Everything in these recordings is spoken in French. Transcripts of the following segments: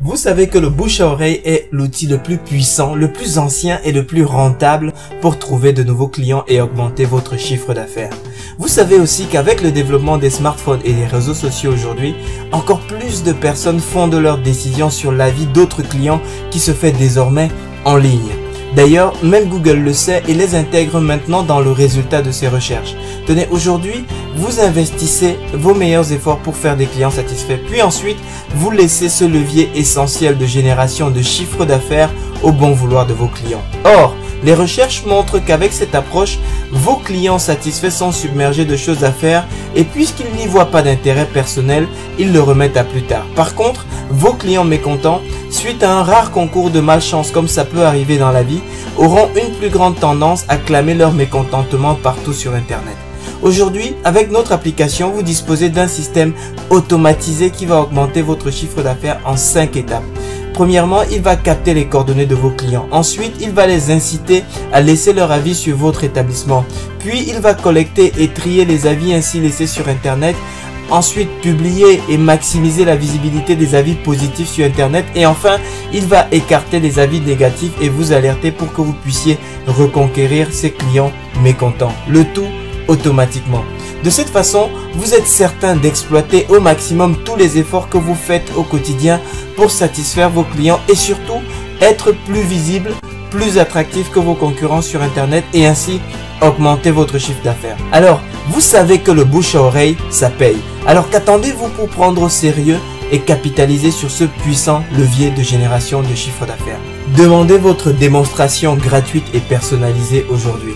Vous savez que le bouche à oreille est l'outil le plus puissant, le plus ancien et le plus rentable pour trouver de nouveaux clients et augmenter votre chiffre d'affaires. Vous savez aussi qu'avec le développement des smartphones et des réseaux sociaux aujourd'hui, encore plus de personnes fondent leurs décisions sur l'avis d'autres clients qui se fait désormais en ligne. D'ailleurs, même Google le sait et les intègre maintenant dans le résultat de ses recherches. Tenez, aujourd'hui, vous investissez vos meilleurs efforts pour faire des clients satisfaits. Puis ensuite, vous laissez ce levier essentiel de génération de chiffre d'affaires au bon vouloir de vos clients. Or, les recherches montrent qu'avec cette approche, vos clients satisfaits sont submergés de choses à faire et puisqu'ils n'y voient pas d'intérêt personnel, ils le remettent à plus tard. Par contre, vos clients mécontents, suite à un rare concours de malchance comme ça peut arriver dans la vie, auront une plus grande tendance à clamer leur mécontentement partout sur Internet. Aujourd'hui, avec notre application, vous disposez d'un système automatisé qui va augmenter votre chiffre d'affaires en 5 étapes. Premièrement, il va capter les coordonnées de vos clients. Ensuite, il va les inciter à laisser leur avis sur votre établissement. Puis, il va collecter et trier les avis ainsi laissés sur Internet. Ensuite, publier et maximiser la visibilité des avis positifs sur Internet. Et enfin, il va écarter les avis négatifs et vous alerter pour que vous puissiez reconquérir ces clients mécontents. Le tout automatiquement. De cette façon, vous êtes certain d'exploiter au maximum tous les efforts que vous faites au quotidien pour satisfaire vos clients et surtout être plus visible, plus attractif que vos concurrents sur Internet et ainsi augmenter votre chiffre d'affaires. Alors, vous savez que le bouche à oreille, ça paye. Alors qu'attendez-vous pour prendre au sérieux et capitaliser sur ce puissant levier de génération de chiffre d'affaires? Demandez votre démonstration gratuite et personnalisée aujourd'hui.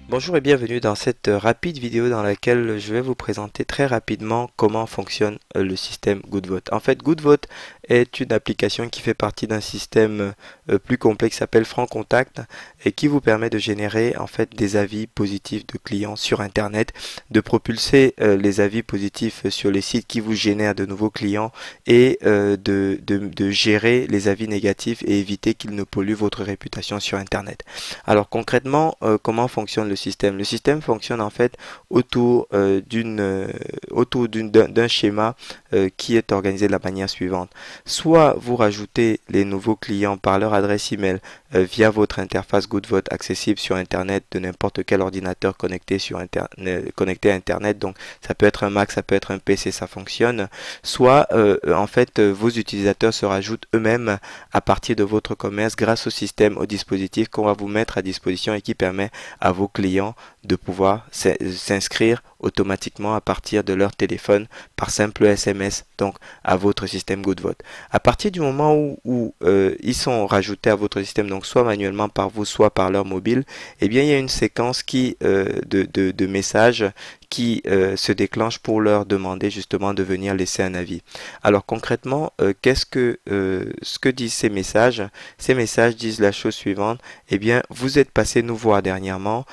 Bonjour et bienvenue dans cette rapide vidéo dans laquelle je vais vous présenter très rapidement comment fonctionne le système GoodVote. En fait, GoodVote est une application qui fait partie d'un système plus complexe qui s'appelle FrancContact et qui vous permet de générer en fait des avis positifs de clients sur Internet, de propulser les avis positifs sur les sites qui vous génèrent de nouveaux clients et de gérer les avis négatifs et éviter qu'ils ne polluent votre réputation sur Internet. Alors concrètement, comment fonctionne le système? Le système fonctionne en fait autour d'un schéma qui est organisé de la manière suivante. Soit vous rajoutez les nouveaux clients par leur adresse email via votre interface GoodVote accessible sur Internet de n'importe quel ordinateur connecté à Internet. Donc ça peut être un Mac, ça peut être un PC, ça fonctionne. Soit en fait vos utilisateurs se rajoutent eux-mêmes à partir de votre commerce grâce au système, au dispositif qu'on va vous mettre à disposition et qui permet à vos clients de pouvoir s'inscrire automatiquement à partir de leur téléphone par simple SMS donc à votre système GoodVote. À partir du moment où ils sont rajoutés à votre système, donc soit manuellement par vous, soit par leur mobile, eh bien il y a une séquence de messages qui se déclenche pour leur demander justement de venir laisser un avis. Alors concrètement, ce que disent ces messages? Ces messages disent la chose suivante: eh bien vous êtes passé nous voir dernièrement,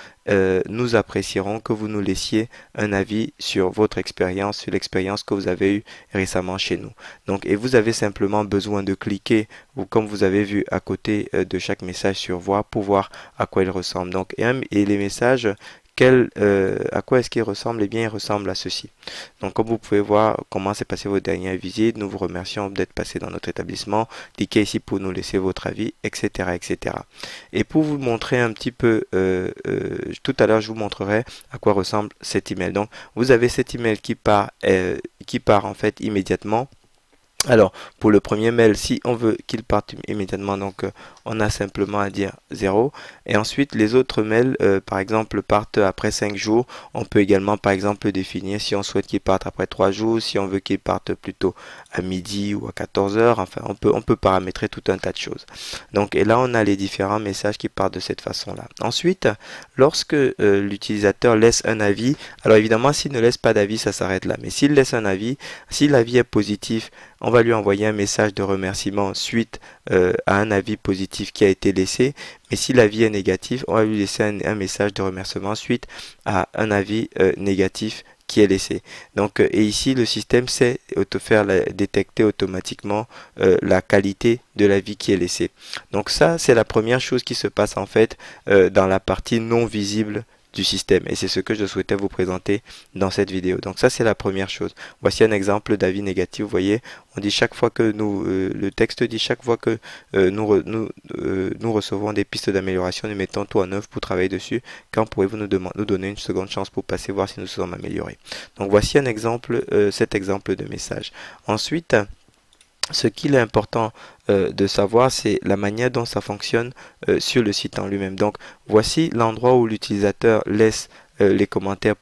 nous apprécierons que vous nous laissiez un avis sur votre expérience, sur l'expérience que vous avez eue récemment chez nous. Donc, et vous avez simplement besoin de cliquer, ou comme vous avez vu à côté de chaque message sur voir, pour voir à quoi il ressemble. Donc, et les messages, à quoi est-ce qu'il ressemble? Eh bien, il ressemble à ceci. Donc, comme vous pouvez voir comment s'est passé votre dernière visite, nous vous remercions d'être passé dans notre établissement. Cliquez ici pour nous laisser votre avis, etc., etc. Et pour vous montrer un petit peu, tout à l'heure, je vous montrerai à quoi ressemble cet email. Donc, vous avez cet email qui part en fait immédiatement. Alors, pour le premier mail, si on veut qu'il parte immédiatement, donc on a simplement à dire 0. Et ensuite, les autres mails, par exemple, partent après 5 jours. On peut également, par exemple, définir si on souhaite qu'ils partent après 3 jours, si on veut qu'ils partent plutôt à midi ou à 14 heures. Enfin, on peut paramétrer tout un tas de choses. Donc, et là, on a les différents messages qui partent de cette façon-là. Ensuite, lorsque l'utilisateur laisse un avis, alors évidemment, s'il ne laisse pas d'avis, ça s'arrête là. Mais s'il laisse un avis, si l'avis est positif, on va lui envoyer un message de remerciement suite à un avis positif qui a été laissé. Mais si l'avis est négatif, on va lui laisser un message de remerciement suite à un avis négatif qui est laissé. Donc, et ici, le système sait détecter automatiquement la qualité de l'avis qui est laissé. Donc ça, c'est la première chose qui se passe en fait dans la partie non visible du système. Et c'est ce que je souhaitais vous présenter dans cette vidéo. Donc ça, c'est la première chose. Voici un exemple d'avis négatif. Vous voyez, on dit chaque fois que le texte dit chaque fois que nous recevons des pistes d'amélioration, nous mettons tout en œuvre pour travailler dessus. Quand pourrez-vous nous donner une seconde chance pour passer voir si nous sommes améliorés? Donc voici un exemple, cet exemple de message. Ensuite, ce qu'il est important de savoir, c'est la manière dont ça fonctionne sur le site en lui-même. Donc, voici l'endroit où l'utilisateur laisse les commentaires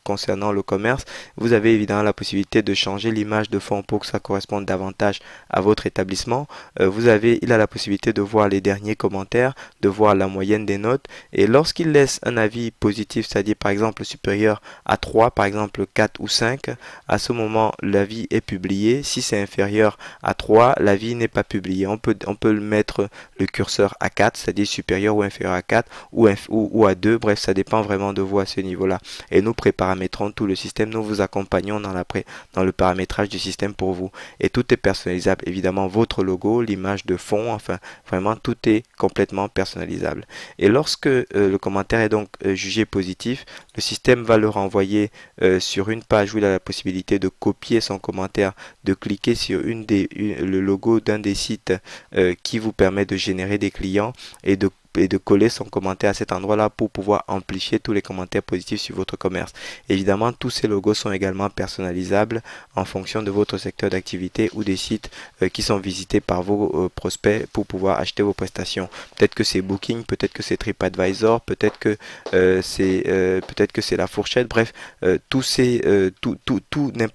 concernant le commerce. Vous avez évidemment la possibilité de changer l'image de fond pour que ça corresponde davantage à votre établissement. Il a la possibilité de voir les derniers commentaires, de voir la moyenne des notes. Et lorsqu'il laisse un avis positif, c'est-à-dire par exemple supérieur à 3, par exemple 4 ou 5, à ce moment, l'avis est publié. Si c'est inférieur à 3, l'avis n'est pas publié. On peut mettre le curseur à 4, c'est-à-dire supérieur ou inférieur à 4, ou à 2, bref, ça dépend vraiment de vous à ce niveau-là. Et nous préparamétrons tout le système, nous vous accompagnons dans le paramétrage du système pour vous. Et tout est personnalisable, évidemment, votre logo, l'image de fond, enfin, vraiment, tout est complètement personnalisable. Et lorsque le commentaire est donc jugé positif, le système va le renvoyer sur une page où il a la possibilité de copier son commentaire, de cliquer sur le logo d'un des sites qui vous permet de générer des clients et de coller son commentaire à cet endroit-là pour pouvoir amplifier tous les commentaires positifs sur votre commerce. Évidemment, tous ces logos sont également personnalisables en fonction de votre secteur d'activité ou des sites qui sont visités par vos prospects pour pouvoir acheter vos prestations. Peut-être que c'est Booking, peut-être que c'est TripAdvisor, peut-être que c'est La Fourchette. Bref,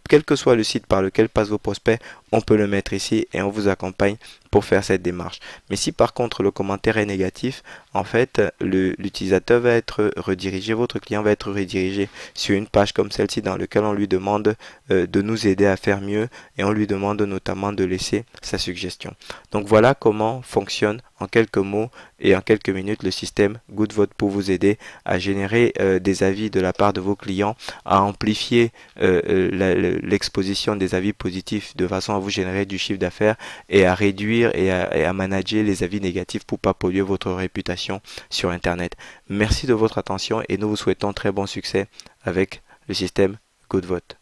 quel que soit le site par lequel passent vos prospects, on peut le mettre ici et on vous accompagne pour faire cette démarche. Mais si par contre le commentaire est négatif, en fait, l'utilisateur va être redirigé, votre client va être redirigé sur une page comme celle-ci dans laquelle on lui demande de nous aider à faire mieux et on lui demande notamment de laisser sa suggestion. Donc voilà comment fonctionne en quelques mots et en quelques minutes le système GoodVote pour vous aider à générer des avis de la part de vos clients, à amplifier l'exposition des avis positifs de façon à vous générer du chiffre d'affaires et à réduire et à manager les avis négatifs pour pas polluer votre réputation sur Internet. Merci de votre attention et nous vous souhaitons très bon succès avec le système GoodVote.